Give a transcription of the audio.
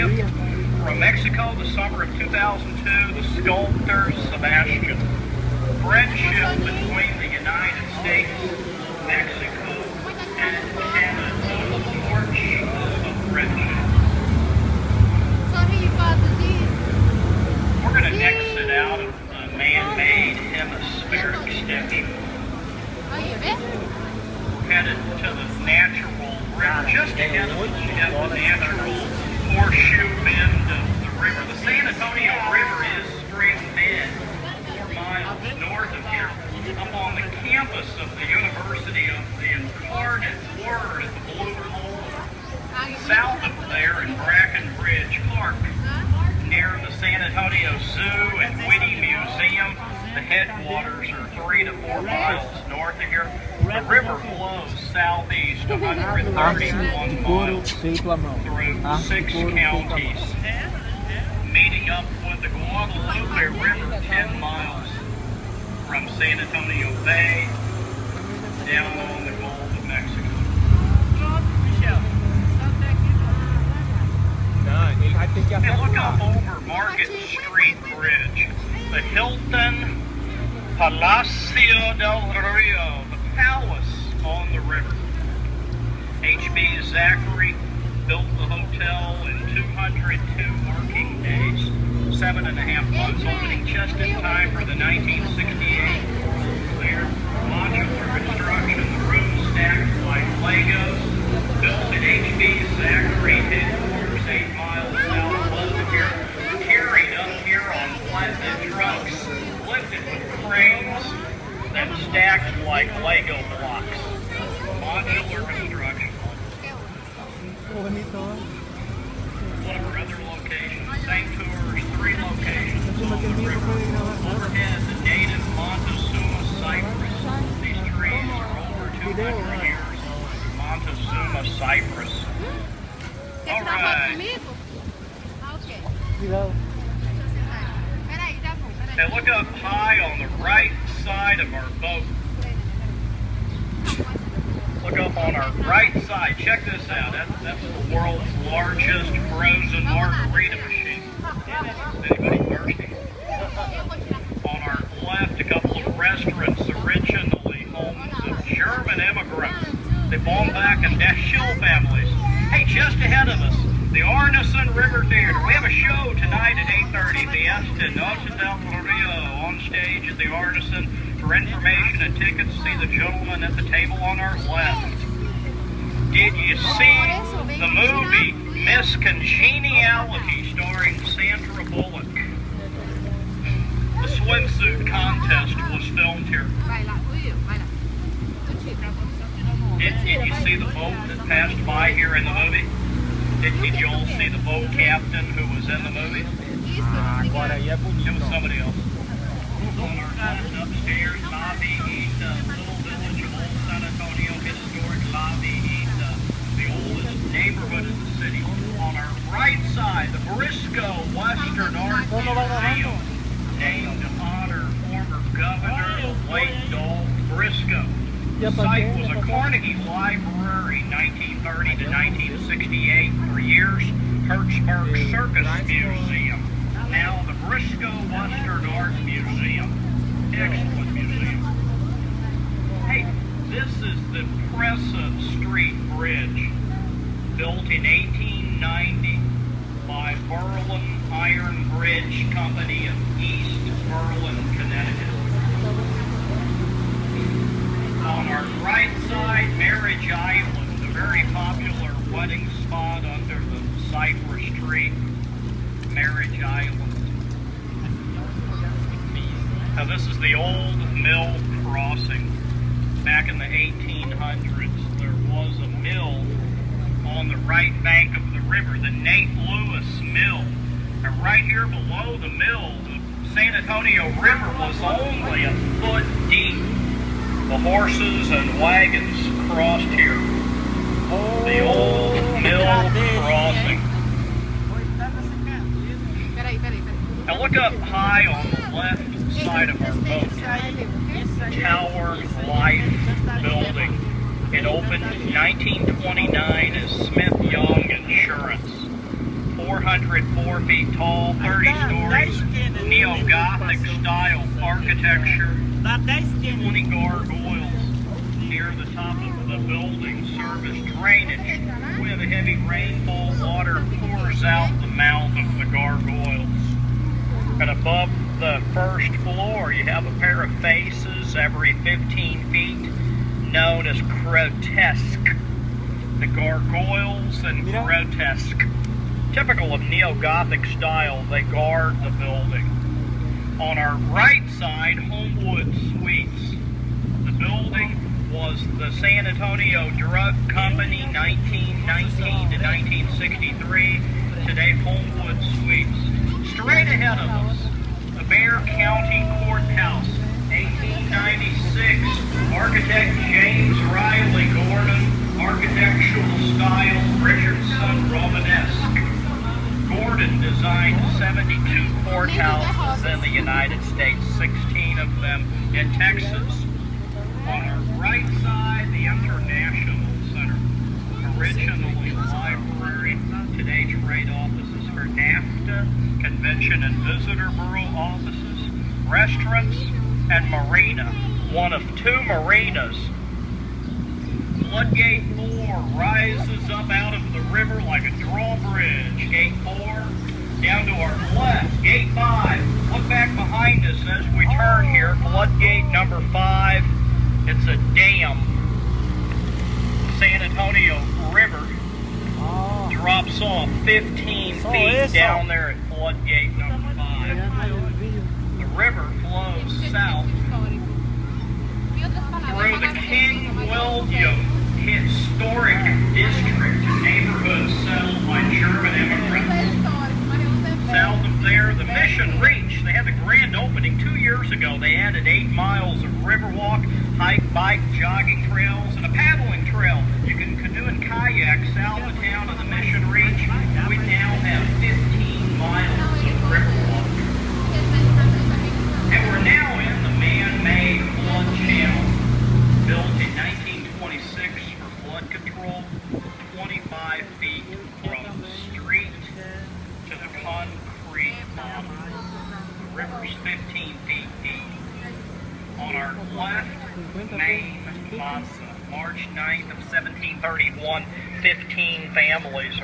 gift from Mexico, the summer of 2002, the sculptor Sebastian. Friendship between the United States, Mexico, and Canada. Torch of friendship. We're going to nix it out of the man-made hemispheric statue. Headed to the natural river, just ahead of us, you have the natural horseshoe bend of the river. The San Antonio River is stream bed 4 miles north of here, up on the campus of the University of the Incarnate Word at the Blue Hole. South of there in Brackenridge Park, near the San Antonio Zoo and Whitty Museum. The headwaters are 3 to 4 miles north of here. The river flows southeast 131 miles through 6 counties, meeting up with the Guadalupe River 10 miles from San Antonio Bay down on the Gulf of Mexico. Hey, look up over Market Street Bridge, the Hilton Palacio del Rio, the palace on the river. H.B. Zachary built the hotel in 202 working days, 7.5 months, opening just in time for the 1968 World's Fair. Modular construction, the rooms stacked like Legos, built at H.B. Zachary headquarters 8 miles southwest of here, carried up here on flatbed trucks, lifted with cranes, then stacked like Lego blocks. Modular construction. One of our other locations, St. Tours, 3 locations on the river. Overhead, the native Montezuma cypress. These trees are over 200 years old. Montezuma cypress. All right. Now look up high on the right side of our boat. Look up on our right side. Check this out. That's the world's largest frozen margarita machine. Anybody thirsty? On our left, a couple of restaurants, originally homes of German immigrants. They Baumbach and Deschel families. Hey, just ahead of us, the Arneson River Theater. We have a show tonight at 8:30. Fiesta Noche del Rio on stage at the Arneson. For information and tickets, see the gentleman at the table on our left. Did you see the movie Miss Congeniality starring Sandra Bullock? The swimsuit contest was filmed here. Did you see the boat that passed by here in the movie? Did you all see the boat captain who was in the movie? It was somebody else. On our left upstairs, La Viejita, little village of Old San Antonio, historic La Viejita, the oldest neighborhood in the city. On our right side, the Briscoe Western Art Museum, named to honor former governor, late Dole Briscoe. The site was a Carnegie Library, 1930 to 1968. For years, Hertzberg Circus Museum. Now the Briscoe Western Art Museum. Excellent museum. Hey, this is the Presa Street Bridge, built in 1890 by Berlin Iron Bridge Company of East Berlin, Connecticut. On our right side, Marriage Island, a very popular wedding spot under the cypress tree. Marriage Island. Now this is the old mill crossing. Back in the 1800s, there was a mill on the right bank of the river, the Nate Lewis Mill. And right here below the mill, the San Antonio River was only a foot deep. The horses and wagons crossed here. The old mill crossing. Now look up high on the left side of our boat. Tower Life Building. It opened in 1929 as Smith Young Insurance. 4 404 feet tall, 30 stories, neo-Gothic style architecture, 20 gargoyles near the top of the building serve as drainage. We have a heavy rainfall, water pours out the mouth of the gargoyles. And above the first floor, you have a pair of faces every 15 feet, known as grotesque. The gargoyles and grotesque. Typical of neo-Gothic style, they guard the building. On our right side, Homewood Suites. The building was the San Antonio Drug Company, 1919 to 1963. Today, Homewood Suites. Straight ahead of us, the Bexar County Courthouse, 1896. Architect James Riley Gordon. Architectural style, Richardson Romanesque. Gordon designed 72 courthouses in the United States, 16 of them in Texas. On our right side, the International Center. Originally library, today trade offices for NAFTA, Convention and Visitor Bureau offices, restaurants, and marina. One of two marinas. Floodgate 4 rises up out of the river like a drawbridge. Gate 4, down to our left. Gate 5, look back behind us as we turn here. Floodgate number 5, it's a dam. San Antonio River drops off 15 feet down there at floodgate number 5. The river flows south through the King William Historic District, neighborhood settled by German immigrants. South of there, the Mission Reach. They had the grand opening 2 years ago. They added 8 miles of riverwalk, hike, bike, jogging trails, and a paddling trail. You can canoe and kayak south of town of the Mission Reach. We now have 15 miles of riverwalk. And we're now in the man-made flood channel, built in 1926 for flood control, 25 feet from the street to the concrete bottom. The river's 15 feet deep. On our left, Maine Mazza, March 9th of 1731, 15 families